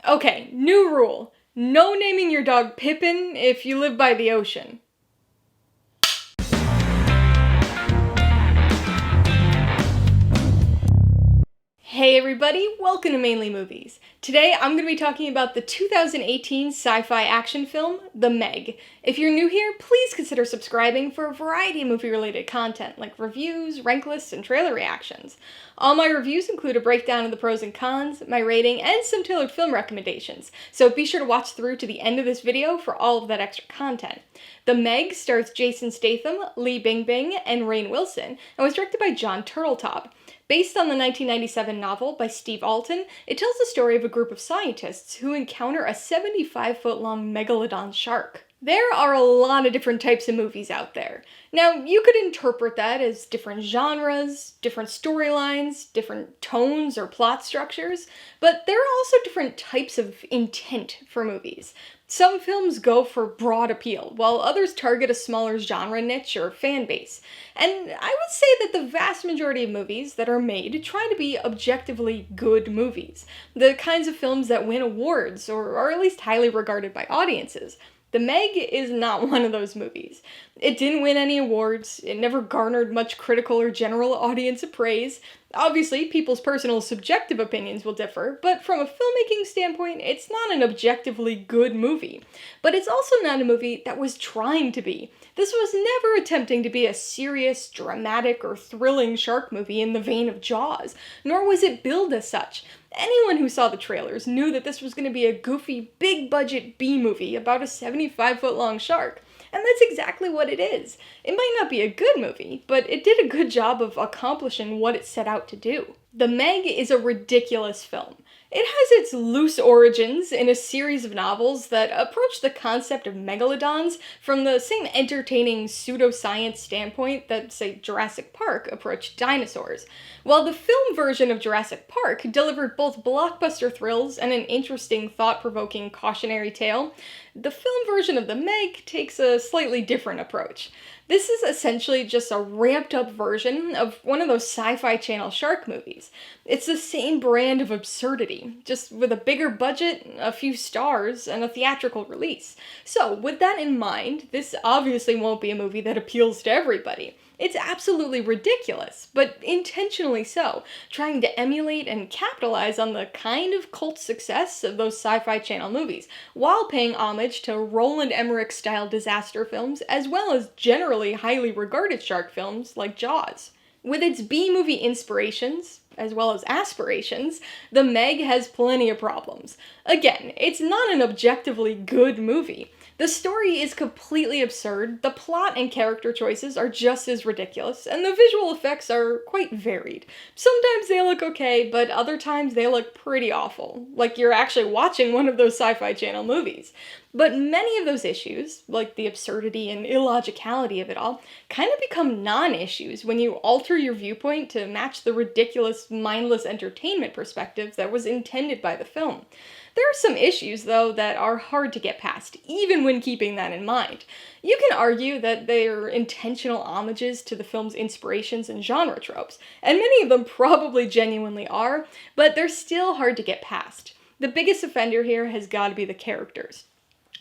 Okay, new rule. No naming your dog Pippin if you live by the ocean. Hey everybody, welcome to Mainely Movies. Today I'm going to be talking about the 2018 sci-fi action film, The Meg. If you're new here, please consider subscribing for a variety of movie-related content, like reviews, rank lists, and trailer reactions. All my reviews include a breakdown of the pros and cons, my rating, and some tailored film recommendations, so be sure to watch through to the end of this video for all of that extra content. The Meg stars Jason Statham, Lee Bingbing, and Rainn and was directed by Turteltaub. Based on the 1997 novel by Steve Alten, it tells the story of a group of scientists who encounter a 75-foot-long megalodon shark. There are a lot of different types of movies out there. Now, you could interpret that as different genres, different storylines, different tones or plot structures, but there are also different types of intent for movies. Some films go for broad appeal, while others target a smaller genre niche or fan base. And I would say that the vast majority of movies that are made try to be objectively good movies. The kinds of films that win awards, or are at least highly regarded by audiences. The Meg is not one of those movies. It didn't win any awards, it never garnered much critical or general audience praise. Obviously, people's personal subjective opinions will differ, but from a filmmaking standpoint, it's not an objectively good movie. But it's also not a movie that was trying to be. This was never attempting to be a serious, dramatic, or thrilling shark movie in the vein of Jaws, nor was it billed as such. Anyone who saw the trailers knew that this was going to be a goofy, big-budget B-movie about a 75-foot-long shark. And that's exactly what it is. It might not be a good movie, but it did a good job of accomplishing what it set out to do. The Meg is a ridiculous film. It has its loose origins in a series of novels that approach the concept of megalodons from the same entertaining pseudoscience standpoint that, say, Jurassic Park approached dinosaurs. While the film version of Jurassic Park delivered both blockbuster thrills and an interesting, thought-provoking cautionary tale, the film version of The Meg takes a slightly different approach. This is essentially just a ramped-up version of one of those Sci-Fi Channel shark movies. It's the same brand of absurdity, just with a bigger budget, a few stars, and a theatrical release. So, with that in mind, this obviously won't be a movie that appeals to everybody. It's absolutely ridiculous, but intentionally so, trying to emulate and capitalize on the kind of cult success of those Sci-Fi Channel movies, while paying homage to Roland Emmerich-style disaster films, as well as generally highly regarded shark films like Jaws. With its B-movie inspirations, as well as aspirations, The Meg has plenty of problems. Again, it's not an objectively good movie. The story is completely absurd, the plot and character choices are just as ridiculous, and the visual effects are quite varied. Sometimes they look okay, but other times they look pretty awful, like you're actually watching one of those Sci-Fi Channel movies. But many of those issues, like the absurdity and illogicality of it all, kind of become non-issues when you alter your viewpoint to match the ridiculous, mindless entertainment perspective that was intended by the film. There are some issues, though, that are hard to get past, even when keeping that in mind. You can argue that they are intentional homages to the film's inspirations and genre tropes, and many of them probably genuinely are, but they're still hard to get past. The biggest offender here has got to be the characters.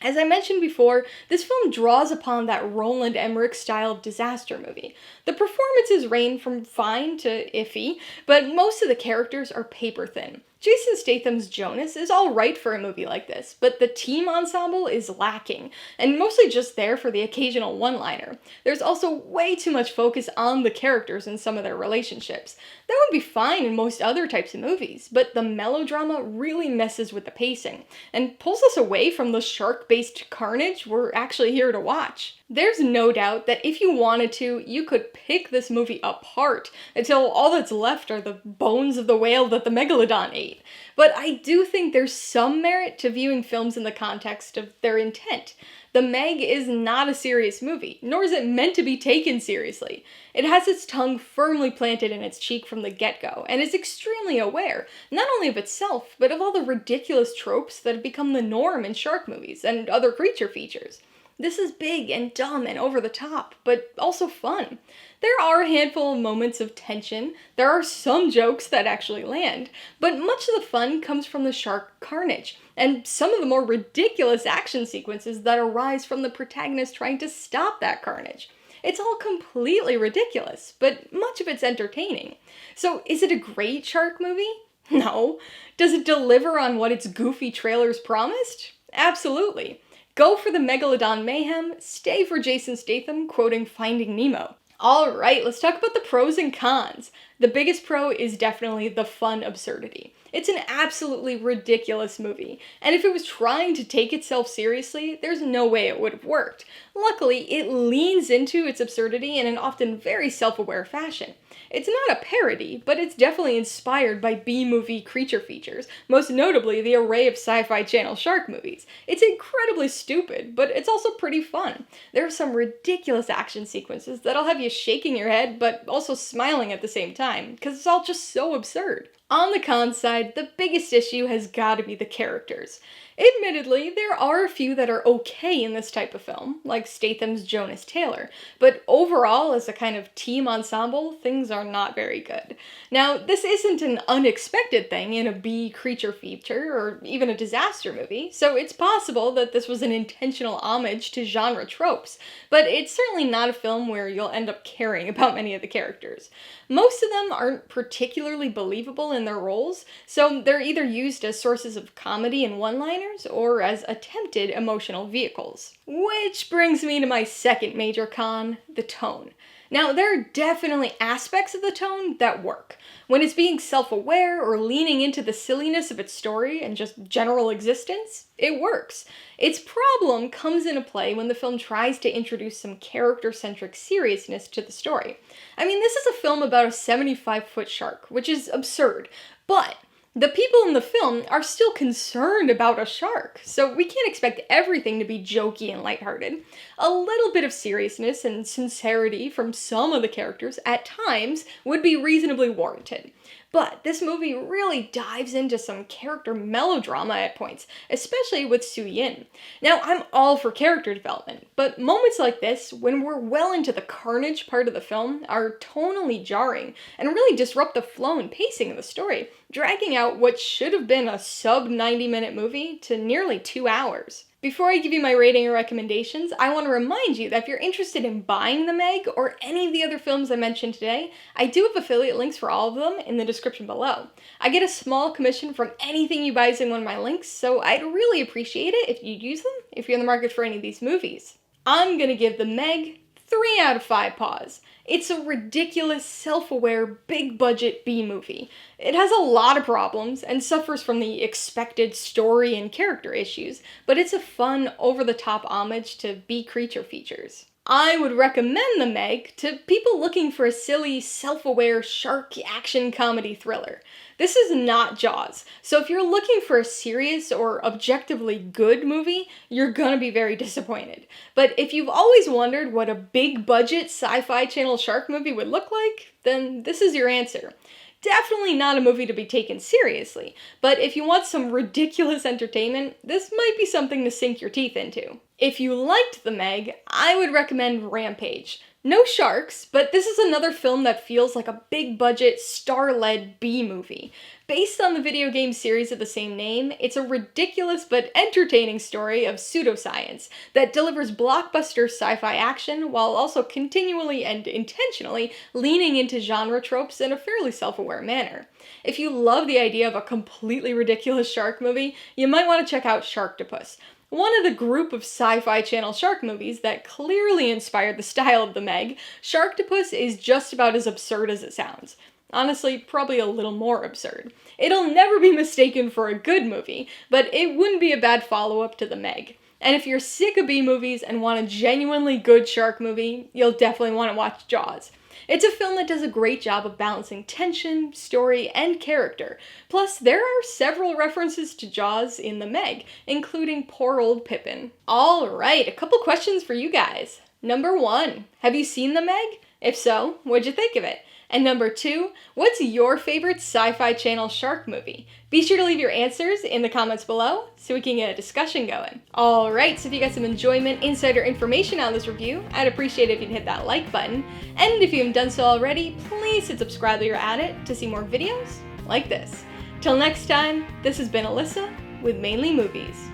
As I mentioned before, this film draws upon that Roland Emmerich style of disaster movie. The performances range from fine to iffy, but most of the characters are paper thin. Jason Statham's Jonas is alright for a movie like this, but the team ensemble is lacking, and mostly just there for the occasional one-liner. There's also way too much focus on the characters and some of their relationships. That would be fine in most other types of movies, but the melodrama really messes with the pacing, and pulls us away from the shark-based carnage we're actually here to watch. There's no doubt that if you wanted to, you could pick this movie apart until all that's left are the bones of the whale that the megalodon ate. But I do think there's some merit to viewing films in the context of their intent. The Meg is not a serious movie, nor is it meant to be taken seriously. It has its tongue firmly planted in its cheek from the get-go, and is extremely aware, not only of itself, but of all the ridiculous tropes that have become the norm in shark movies and other creature features. This is big and dumb and over the top, but also fun. There are a handful of moments of tension, there are some jokes that actually land, but much of the fun comes from the shark carnage, and some of the more ridiculous action sequences that arise from the protagonist trying to stop that carnage. It's all completely ridiculous, but much of it's entertaining. So is it a great shark movie? No. Does it deliver on what its goofy trailers promised? Absolutely. Go for the Megalodon mayhem, stay for Jason Statham quoting Finding Nemo. Alright, let's talk about the pros and cons. The biggest pro is definitely the fun absurdity. It's an absolutely ridiculous movie, and if it was trying to take itself seriously, there's no way it would have worked. Luckily, it leans into its absurdity in an often very self-aware fashion. It's not a parody, but it's definitely inspired by B-movie creature features, most notably the array of Sci-Fi Channel shark movies. It's incredibly stupid, but it's also pretty fun. There are some ridiculous action sequences that'll have you shaking your head, but also smiling at the same time, because it's all just so absurd. On the con side, the biggest issue has gotta be the characters. Admittedly, there are a few that are okay in this type of film, like Statham's Jonas Taylor, but overall, as a kind of team ensemble, things are not very good. Now, this isn't an unexpected thing in a B creature feature, or even a disaster movie, so it's possible that this was an intentional homage to genre tropes, but it's certainly not a film where you'll end up caring about many of the characters. Most of them aren't particularly believable in their roles, so they're either used as sources of comedy and one-liners or as attempted emotional vehicles. Which brings me to my second major con, the tone. Now, there are definitely aspects of the tone that work. When it's being self-aware or leaning into the silliness of its story and just general existence, it works. Its problem comes into play when the film tries to introduce some character-centric seriousness to the story. I mean, this is a film about a 75-foot shark, which is absurd, but the people in the film are still concerned about a shark, so we can't expect everything to be jokey and lighthearted. A little bit of seriousness and sincerity from some of the characters at times would be reasonably warranted. But this movie really dives into some character melodrama at points, especially with Shuya. Now, I'm all for character development, but moments like this, when we're well into the carnage part of the film, are tonally jarring and really disrupt the flow and pacing of the story, dragging out what should have been a sub-90-minute movie to nearly 2 hours. Before I give you my rating or recommendations, I want to remind you that if you're interested in buying The Meg or any of the other films I mentioned today, I do have affiliate links for all of them in the description below. I get a small commission from anything you buy using one of my links, so I'd really appreciate it if you'd use them if you're in the market for any of these movies. I'm gonna give The Meg 3 out of 5 paws. It's a ridiculous, self-aware, big-budget B-movie. It has a lot of problems and suffers from the expected story and character issues, but it's a fun, over-the-top homage to B-creature features. I would recommend The Meg to people looking for a silly, self-aware shark action comedy thriller. This is not Jaws, so if you're looking for a serious or objectively good movie, you're gonna be very disappointed. But if you've always wondered what a big-budget Sci-Fi Channel shark movie would look like, then this is your answer. Definitely not a movie to be taken seriously, but if you want some ridiculous entertainment, this might be something to sink your teeth into. If you liked The Meg, I would recommend Rampage. No sharks, but this is another film that feels like a big-budget, star-led B-movie. Based on the video game series of the same name, it's a ridiculous but entertaining story of pseudoscience that delivers blockbuster sci-fi action while also continually and intentionally leaning into genre tropes in a fairly self-aware manner. If you love the idea of a completely ridiculous shark movie, you might want to check out Sharktopus, one of the group of Sci-Fi Channel shark movies that clearly inspired the style of The Meg. Sharktopus is just about as absurd as it sounds. Honestly, probably a little more absurd. It'll never be mistaken for a good movie, but it wouldn't be a bad follow-up to The Meg. And if you're sick of B-movies and want a genuinely good shark movie, you'll definitely want to watch Jaws. It's a film that does a great job of balancing tension, story, and character. Plus, there are several references to Jaws in The Meg, including poor old Pippin. Alright, a couple questions for you guys. Number 1, have you seen The Meg? If so, what'd you think of it? And number 2, what's your favorite Sci-Fi Channel shark movie? Be sure to leave your answers in the comments below so we can get a discussion going. Alright, so if you got some enjoyment, insider information out of this review, I'd appreciate it if you'd hit that like button. And if you haven't done so already, please hit subscribe while you're at it to see more videos like this. Till next time, this has been Alyssa with Mainly Movies,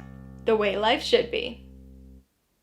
the way life should be.